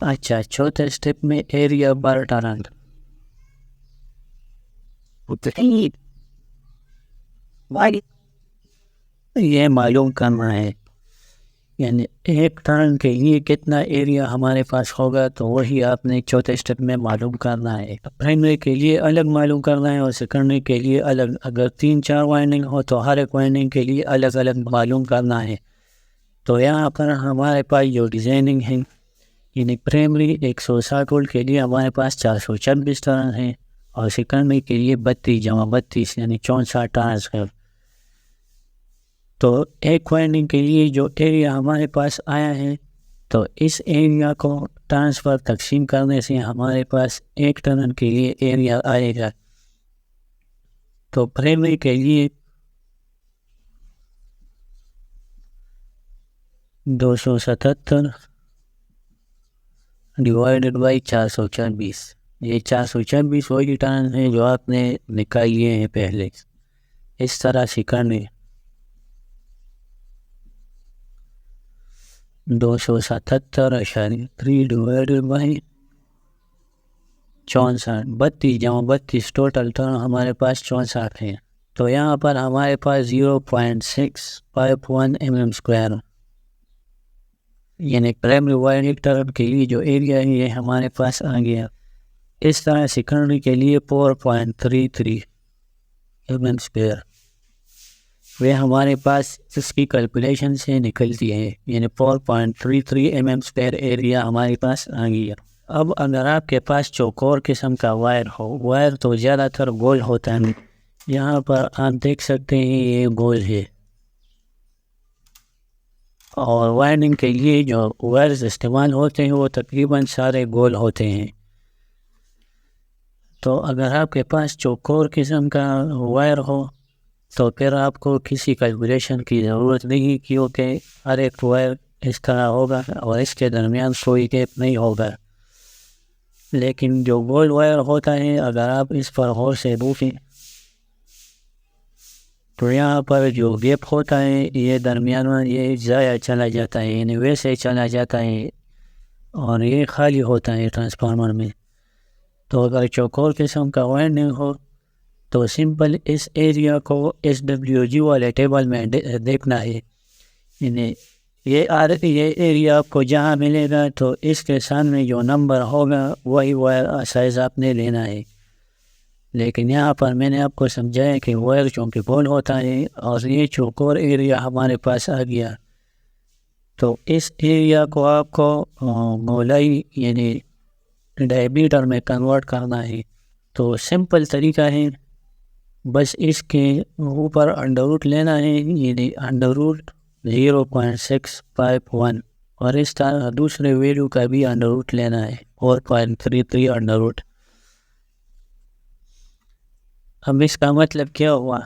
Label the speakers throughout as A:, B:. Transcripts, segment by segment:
A: اچھا، چوتھے اسٹیپ میں ایریا پر ٹرن یہ معلوم کرنا ہے، یعنی ایک ٹرن کے لیے کتنا ایریا ہمارے پاس ہوگا، تو وہی آپ نے چوتھے اسٹیپ میں معلوم کرنا ہے۔ پرائمری کے لیے الگ معلوم کرنا ہے اور سیکنڈری کے لیے الگ۔ اگر 3-4 وائنڈنگ ہو تو ہر ایک وائنڈنگ کے لیے الگ الگ معلوم کرنا ہے۔ تو یہاں پر ہمارے پاس جو ڈیزائننگ ہے، یعنی پرائمری 160 وولٹ کے لیے ہمارے پاس 426 ٹرن ہیں، اور سیکنڈری کے لیے 32 یعنی 64 ٹرنز ہے۔ تو ایک وائنڈنگ کے لیے جو ایریا ہمارے پاس آیا ہے، تو اس ایریا کو ٹرنز پر تقسیم کرنے سے ہمارے پاس ایک ٹرن کے لیے ایریا آئے گا۔ تو پرائمری کے لیے 277 ڈیوائیڈڈ بائی 426، یہ 426 وہی ٹرن ہے جو آپ نے نکال لیے ہیں پہلے۔ اس طرح secondary 277.3 divided by 64، 32 total turn ہمارے پاس 64 ہیں۔ تو یہاں پر ہمارے پاس 0.651 mm²، یعنی پرائمری وائنڈنگ ٹرن کے لیے جو ایریا ہے یہ ہمارے پاس آ گیا۔ اس طرح سیکنڈری کے لیے 4.33 mm²، وہ ہمارے پاس اس کی کیلکولیشن سے نکلتی ہے، یعنی 4.33 mm² ایریا ہمارے پاس آ گیا۔ اب اگر آپ کے پاس چوکور قسم کا وائر ہو، وائر تو زیادہ تر گول ہوتا ہے، یہاں پر آپ دیکھ سکتے ہیں یہ گول ہے، اور وائرنگ کے لیے جو وائرز استعمال ہوتے ہیں وہ تقریباً سارے گول ہوتے ہیں۔ تو اگر آپ کے پاس چوکور قسم کا وائر ہو تو پھر آپ کو کسی کیلکولیشن کی ضرورت نہیں، کیونکہ ہر ایک وائر اس طرح ہوگا اور اس کے درمیان کوئی گیپ نہیں ہوگا۔ لیکن جو گول وائر ہوتا ہے، اگر آپ اس پر غور سے دیکھیں تو یہاں پر جو گیپ ہوتا ہے یہ درمیان میں یہ ضائع چلا جاتا ہے، یعنی ویسے چلا جاتا ہے اور یہ خالی ہوتا ہے ٹرانسفارمر میں۔ تو اگر چوکور قسم کا وائنڈنگ ہو تو سمپل اس ایریا کو SWG والے ٹیبل میں دیکھنا ہے، یعنی یہ ایریا آپ کو جہاں ملے گا تو اس کے سامنے جو نمبر ہوگا وہی وائر سائز آپ نے لینا ہے۔ لیکن یہاں پر میں نے آپ کو سمجھایا کہ وائر چونکہ گول ہوتا ہے اور یہ چوکور ایریا ہمارے پاس آ گیا، تو اس ایریا کو آپ کو گولائی یعنی ڈائیمیٹر میں کنورٹ کرنا ہے۔ تو سمپل طریقہ ہے، بس اس کے اوپر انڈر روٹ لینا ہے، یعنی انڈر روٹ 0.651، اور اس طرح دوسرے ویلیو کا بھی انڈر روٹ لینا ہے 4.33 انڈر روٹ۔ اب اس کا مطلب کیا ہوا،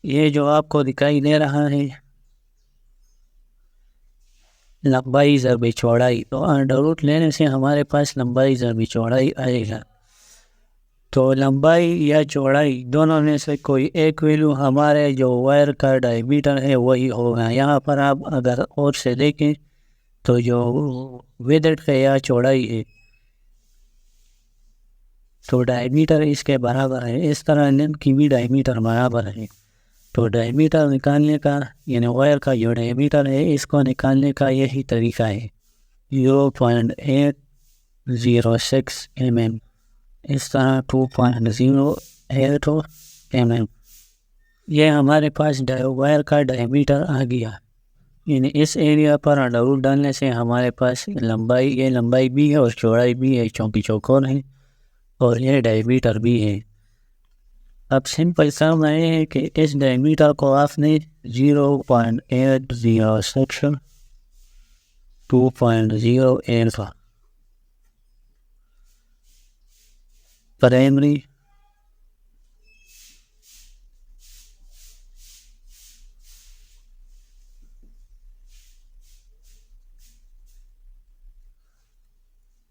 A: یہ جو آپ کو دکھائی دے رہا ہے لمبائی ضرب چوڑائی، تو انڈر روٹ لینے سے ہمارے پاس لمبائی ضرب چوڑائی آئے گا۔ تو لمبائی یا چوڑائی دونوں میں سے کوئی ایک ویلو ہمارے جو وائر کا ڈائیمیٹر ہے وہی ہوگا۔ یہاں پر آپ اگر اور سے دیکھیں تو جو ویڈتھ ہے یا چوڑائی ہے تو ڈائیمیٹر اس کے برابر ہے، اس طرح لینتھ کی بھی ڈائیمیٹر برابر ہے۔ تو ڈائیمیٹر نکالنے کا، یعنی وائر کا جو ڈائیمیٹر ہے اس کو نکالنے کا یہی طریقہ ہے، 0.806 mm، اس طرح 2.08 mm۔ یہ ہمارے پاس وائر کا ڈائیمیٹر آ گیا، یعنی اس ایریا پر انڈر روٹ ڈالنے سے ہمارے پاس لمبائی، یہ لمبائی بھی ہے اور چوڑائی بھی ہے، چونکہ چوکور ہے، اور یہ ڈائیمیٹر بھی ہے۔ اب سمپل کرنا یہ ہے کہ اس ڈائیمیٹر کو آپ نے 0.806 2.08 پرائمری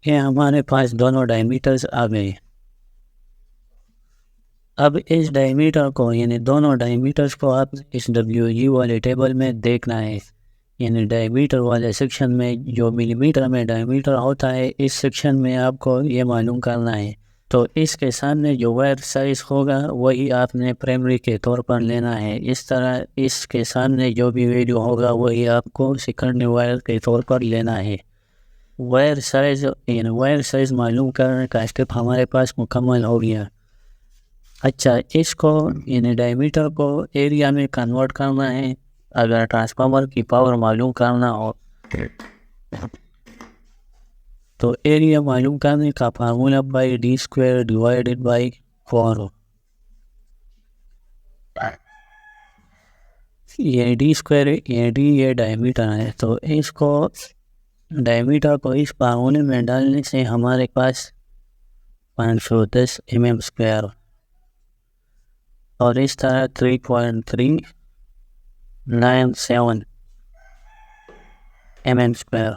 A: یہ ہمارے پاس دونوں ڈائیمیٹرز آ گئے۔ اب اس ڈائیمیٹر کو، یعنی دونوں ڈائیمیٹرز کو آپ اس WG والے ٹیبل میں دیکھنا ہے، یعنی ڈائی میٹر والے سیکشن میں جو ملی میٹر میں ڈائی میٹر ہوتا ہے اس سیکشن میں آپ کو یہ معلوم کرنا ہے. تو اس کے سامنے جو وائر سائز ہوگا وہی آپ نے پرائمری کے طور پر لینا ہے. اس طرح اس کے سامنے جو بھی ویلیو ہوگا وہی آپ کو سیکنڈری وائر کے طور پر لینا ہے. وائر سائز یعنی وائر سائز معلوم کرنے کا اسٹیپ ہمارے پاس مکمل ہو گیا. اچھا اس کو یعنی ڈائی میٹر کو ایریا میں کنورٹ کرنا ہے. اگر ٹرانسفارمر کی پاور معلوم کرنا ہو تو ایریا معلوم کرنے کا formula by D square divided by 4. یہ ڈی اسکوائر یہ ڈی یہ ڈائی میٹر ہے تو اس کو ڈائی میٹر کو اس فارمولے میں ڈالنے سے ہمارے پاس 510 mm اسکوائر اور اس طرح 3.397 mm اسکوائر.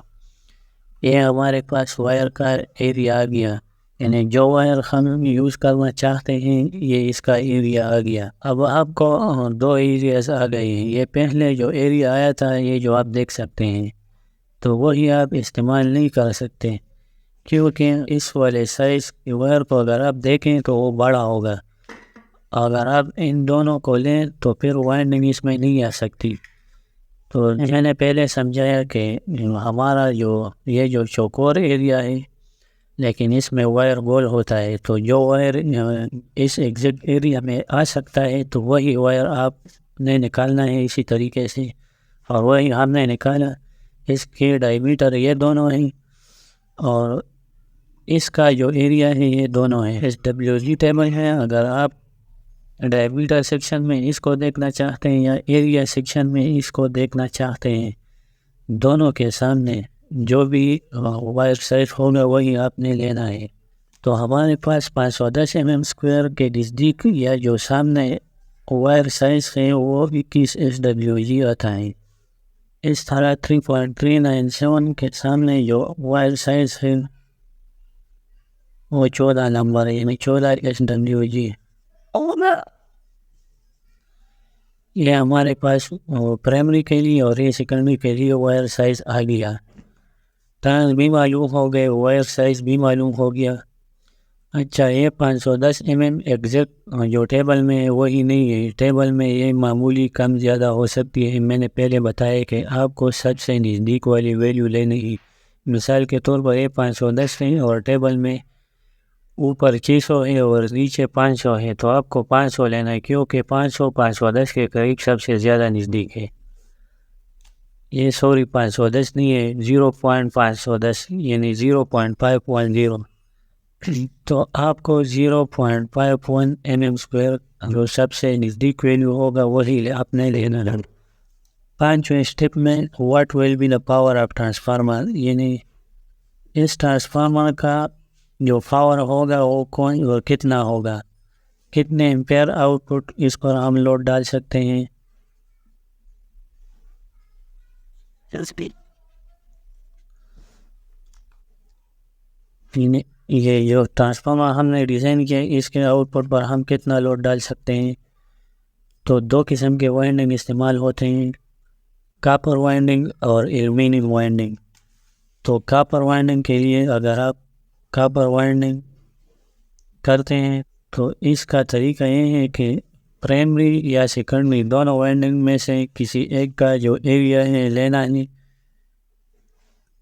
A: یہ ہمارے پاس وائر کا ایریا آ گیا. یعنی جو وائر ہم یوز کرنا چاہتے ہیں یہ اس کا ایریا آ گیا. اب آپ کو دو ایریاز آ گئے ہیں. یہ پہلے جو ایریا آیا تھا یہ جو آپ دیکھ سکتے ہیں تو وہی آپ استعمال نہیں کر سکتے کیونکہ اس والے سائز کی وائر کو اگر آپ دیکھیں تو وہ بڑا ہوگا. اگر آپ ان دونوں کو لیں تو پھر وائنڈنگ اس میں نہیں آ سکتی. تو میں نے پہلے سمجھایا کہ ہمارا یہ جو چوکور ایریا ہے لیکن اس میں وائر گول ہوتا ہے تو جو وائر اس ایگزیکٹ ایریا میں آ سکتا ہے تو وہی وائر آپ نے نکالنا ہے اسی طریقے سے. اور وہی ہم نے نکالا. اس کے ڈائی میٹر یہ دونوں ہیں اور اس کا جو ایریا ہے یہ دونوں ہیں. SWG ٹیبل ہے. اگر آپ ڈائی میٹر سیکشن میں اس کو دیکھنا چاہتے ہیں یا ایریا سیکشن میں اس کو دیکھنا چاہتے ہیں دونوں کے سامنے جو بھی وائر سائز ہوگا وہی آپ نے لینا ہے. تو ہمارے پاس 510 mm اسکوائر کے نزدیک یا جو سامنے وائر سائز ہے وہ 21 SWG آتا ہے. اس طرح 3.397 کے سامنے جو وائر سائز ہے وہ 14 نمبر ہے یعنی 14 SWG. یہ ہمارے پاس پرائمری کے لیے اور یہ سیکنڈری کے لیے وائر سائز آ گیا. ٹرنز بھی معلوم ہو گئے وائر سائز بھی معلوم ہو گیا. اچھا یہ 510 mm ایگزیکٹ جو ٹیبل میں ہے وہی نہیں ہے. ٹیبل میں یہ معمولی کم زیادہ ہو سکتی ہے. میں نے پہلے بتایا کہ آپ کو سب سے نزدیک والی ویلیو لینی ہے. مثال کے طور پر یہ 510 ہے اور ٹیبل میں اوپر 600 ہے اور نیچے 500 ہے تو آپ کو 500 لینا ہے کیونکہ 500 510 کے قریب سب سے زیادہ نزدیک ہے. یہ 510 نہیں ہے 0.510 یعنی 0.510. تو آپ کو 0.51 mm اسکوائر جو سب سے نزدیک ویلیو ہوگا وہی آپ نے لینا ہے. پانچویں اسٹیپ میں what will be the power of transformer یعنی اس ٹرانسفارمر کا جو پاور ہوگا وہ کتنا ہوگا, کتنے ایمپیئر آؤٹ پٹ اس پر ہم لوڈ ڈال سکتے ہیں. یہ جو ٹرانسفارمر ہم نے ڈیزائن کیا اس کے آؤٹ پٹ پر ہم کتنا لوڈ ڈال سکتے ہیں. تو دو قسم کے وائنڈنگ استعمال ہوتے ہیں, کاپر وائنڈنگ اور ایلومینیم وائنڈنگ. تو کاپر وائنڈنگ کے لیے اگر آپ کاپر وائنڈنگ کرتے ہیں تو اس کا طریقہ یہ ہے کہ پرائمری یا سیکنڈری دونوں وائنڈنگ میں سے کسی ایک کا جو ایریا ہے لینا ہے.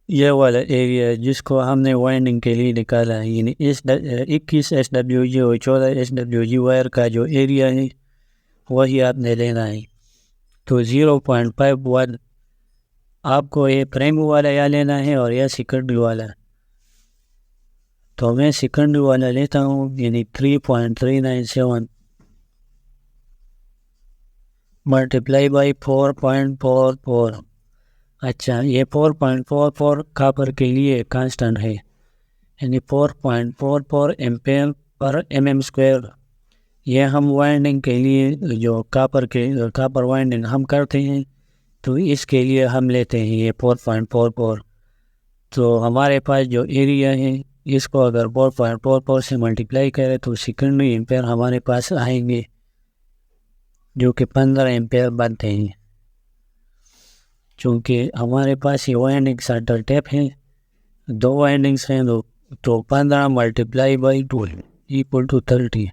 A: یہ والا ایریا جس کو ہم نے وائنڈنگ کے لیے نکالا ہے یعنی 21 SWG اور 14 SWG وائر کا جو ایریا ہے وہی آپ نے لینا ہے. تو 0.51 آپ کو یہ پرائمری والا یا لینا ہے اور یا سیکنڈری والا. تو میں سیکنڈری والا لیتا ہوں یعنی 3.397 ملٹیپلائی بائی 4.44. اچھا یہ 4.44 کاپر کے لیے کانسٹنٹ ہے یعنی 4.44 ایمپیئر پر mm اسکوائر. یہ ہم وائنڈنگ کے لیے جو کاپر وائنڈنگ ہم کرتے ہیں تو اس کے لیے ہم لیتے ہیں یہ 4.44. تو ہمارے پاس جو ایریا ہے اس کو اگر 4.44 سے ملٹیپلائی کرے تو سیکنڈری ایمپیئر ہمارے پاس آئیں گے جو کہ 15 ایمپیئر بنتے ہیں. چونکہ ہمارے پاس یہ وائنڈنگ سینٹر ٹیپ ہے، 2 وائنڈنگس ہیں تو 15 ملٹیپلائی بائی 2 ایکول ٹو 30،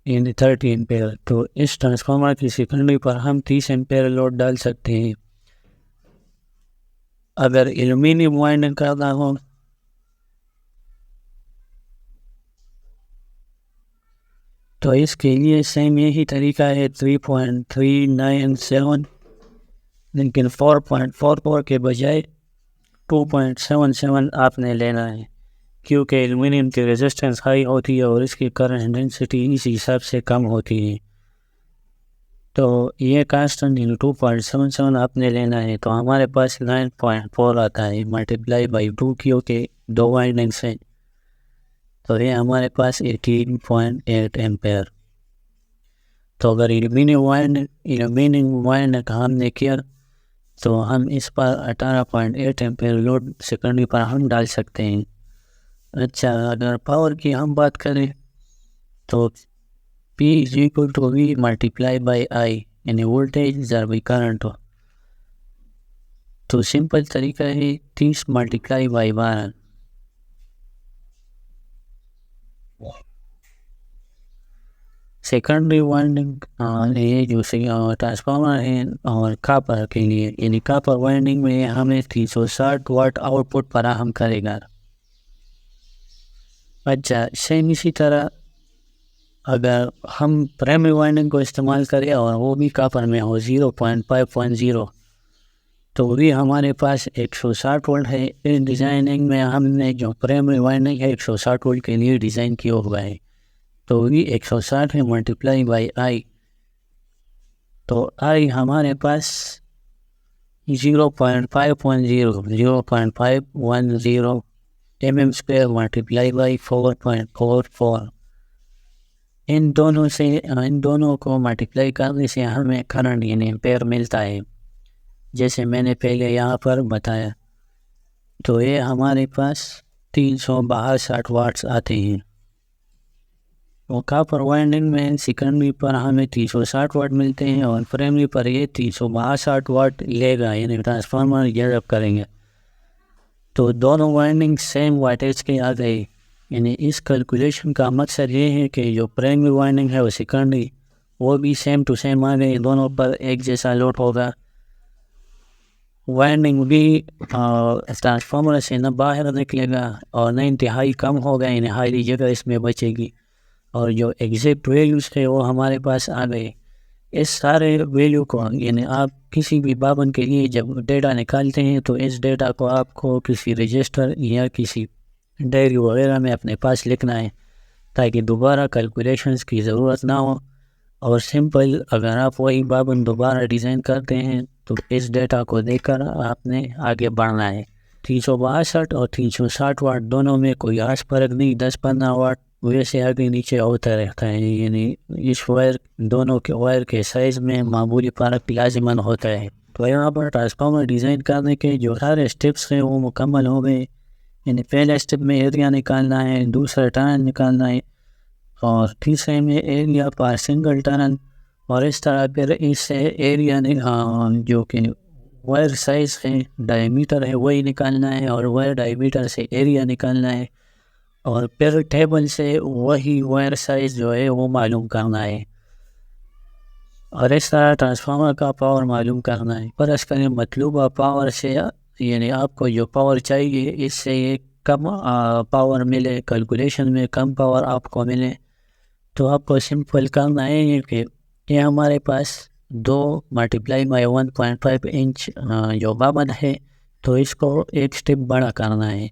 A: یعنی 30 ایمپیئر۔ تو اس ٹرانسفارمر کی سیکنڈری پر ہم 30 ایمپیئر لوڈ ڈال سکتے ہیں۔ اگر ایلومینیم وائنڈنگ کرنا ہو تو اس کے لیے سیم یہی طریقہ ہے، 3.397، لیکن 4.44 کے بجائے 2.77 آپ نے لینا ہے، کیونکہ ایلومینیم کی ریزسٹنس ہائی ہوتی ہے اور اس کی کرنٹ ڈینسٹی اس حساب سے کم ہوتی ہے۔ تو یہ کانسٹنٹ 2.77 آپ نے لینا ہے، تو ہمارے پاس 9.4 آتا ہے ملٹیپلائی بائی 2، کیونکہ 2 وائنڈنگس ہیں، تو یہ ہمارے پاس 18.8 ایمپیئر۔ تو اگر ایلومینیم وائنڈنگ ہم نے کیا تو ہم اس پر 18.8 ایمپیئر لوڈ سیکنڈری پر ہم ڈال سکتے ہیں۔ اچھا، اگر پاور کی ہم بات کریں تو P is equal to V multiply by I، یعنی وولٹیج ضرب کرنٹ۔ تو سمپل طریقہ ہے 30 ملٹیپلائی بائی 12۔ سیکنڈری وائنڈنگ یہ جو ٹرانسفارمر ہے اور کاپر کے لیے، یعنی کاپر وائنڈنگ میں ہمیں 360 واٹ آؤٹ پٹ فراہم کرے گا۔ اچھا، سیم اسی طرح اگر ہم پرائمری وائنڈنگ کو استعمال کریں اور وہ بھی کاپر میں ہو 0.5.0، تو بھی ہمارے پاس 160 وولٹ ہے۔ اس ڈیزائننگ میں ہم نے جو پرائمری وائنڈنگ ہے 160 وولٹ کے لیے ڈیزائن کیا ہوا ہے، تو بھی 160 ہے ملٹیپلائی بائی آئی، تو آئی ہمارے پاس 0.510 mm² ملٹیپلائی بائی 4.44۔ ان دونوں کو ملٹیپلائی کرنے سے ہمیں کرنٹ یعنی ایمپیئر ملتا ہے، جیسے میں نے پہلے یہاں پر بتایا۔ تو یہ ہمارے پاس 362 واٹس آتے ہیں۔ اور کاپر وائنڈنگ میں سیکنڈری پر ہمیں 360 واٹ ملتے ہیں اور پرائمری پر یہ 362 واٹ لے گا، یعنی ٹرانسفارمر جنریٹ کریں گے۔ تو دونوں وائنڈنگ سیم واٹیج کے آ گئی، یعنی اس کیلکولیشن کا مقصد یہ ہے کہ جو پرائمری وائنڈنگ ہے وہ سیکنڈری وہ بھی سیم ٹو سیم آ گئی، دونوں پر ایک جیسا لوڈ ہوگا۔ وائنڈنگ بھی ٹرانسفارمر سے نہ باہر نکلے گا اور نہ انتہائی کم ہوگا، یعنی ہائی جگہ اس میں بچے گی، اور جو ایگزیکٹ ویلیوز تھے وہ ہمارے پاس آ گئے۔ اس سارے ویلیو کو، یعنی آپ کسی بھی پابند کے لیے جب ڈیٹا نکالتے ہیں تو اس ڈیٹا کو آپ کو کسی رجسٹر یا کسی ڈائری وغیرہ میں اپنے پاس لکھنا ہے، تاکہ دوبارہ کیلکولیشنز کی ضرورت نہ ہو، اور سمپل اگر آپ وہی پابند دوبارہ ڈیزائن کرتے ہیں تو اس ڈیٹا کو دیکھ کر آپ نے آگے بڑھنا ہے۔ 362 اور 360 واٹ دونوں میں کوئی خاص فرق نہیں، 10-15 واٹ ویسے آگے نیچے ہوتا رہتا ہے، یعنی اس دونوں کے وائر کے سائز میں معمولی فرق لازماً ہوتا ہے۔ تو یہاں پر ٹرانسفارمر ڈیزائن کرنے کے جو سارے اسٹیپس ہیں وہ مکمل ہو گئے، یعنی پہلے اسٹیپ میں ایریا نکالنا ہے، دوسرا ٹرن نکالنا ہے، اور تیسرے میں ایریا پر سنگل ٹرن، اور اس طرح پھر اس سے ایریا جو کہ وائر سائز ہے، ڈائی میٹر ہے، وہی نکالنا ہے، اور وائر ڈائی میٹر سے ایریا نکالنا ہے، اور پھر ٹیبل سے وہی وائر سائز جو ہے وہ معلوم کرنا ہے، اور اس طرح ٹرانسفارمر کا پاور معلوم کرنا ہے۔ پر اس کا مطلوبہ پاور سے، یعنی آپ کو جو پاور چاہیے اس سے یہ کم پاور ملے، کیلکولیشن میں کم پاور آپ کو ملے، تو آپ کو سمپل کرنا ہے کہ یہ ہمارے پاس 2 ملٹیپلائی بائی 1.5 انچ جو پابند ہے، تو اس کو ایک سٹیپ بڑا کرنا ہے،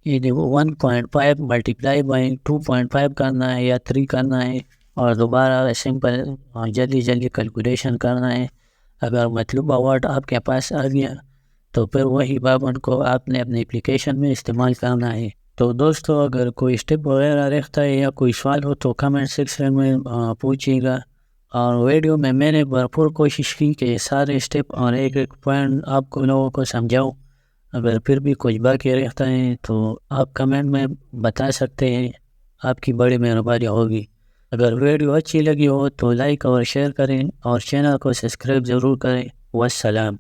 A: یعنی 1.5 ملٹیپلائی بائی 2.5 کرنا ہے یا 3 کرنا ہے، اور دوبارہ سمپل جلدی کیلکولیشن کرنا ہے۔ اگر مطلوبہ واٹ آپ کے پاس آ گیا تو پھر وہی پابند کو آپ نے اپنے اپلیکیشن میں استعمال کرنا ہے۔ تو دوستو، اگر کوئی اسٹیپ وغیرہ رہتا ہے یا کوئی سوال ہو تو کمنٹ سیکشن میں پوچھیے گا، اور ویڈیو میں میں نے بھرپور کوشش کی کہ سارے اسٹیپ اور ایک پوائنٹ آپ کو لوگوں کو سمجھاؤں۔ اگر پھر بھی کچھ باقی رہتا ہے تو آپ کمنٹ میں بتا سکتے ہیں، آپ کی بڑی مہربانی ہوگی۔ اگر ویڈیو اچھی لگی ہو تو لائک اور شیئر کریں اور چینل کو سبسکرائب ضرور کریں۔ والسلام۔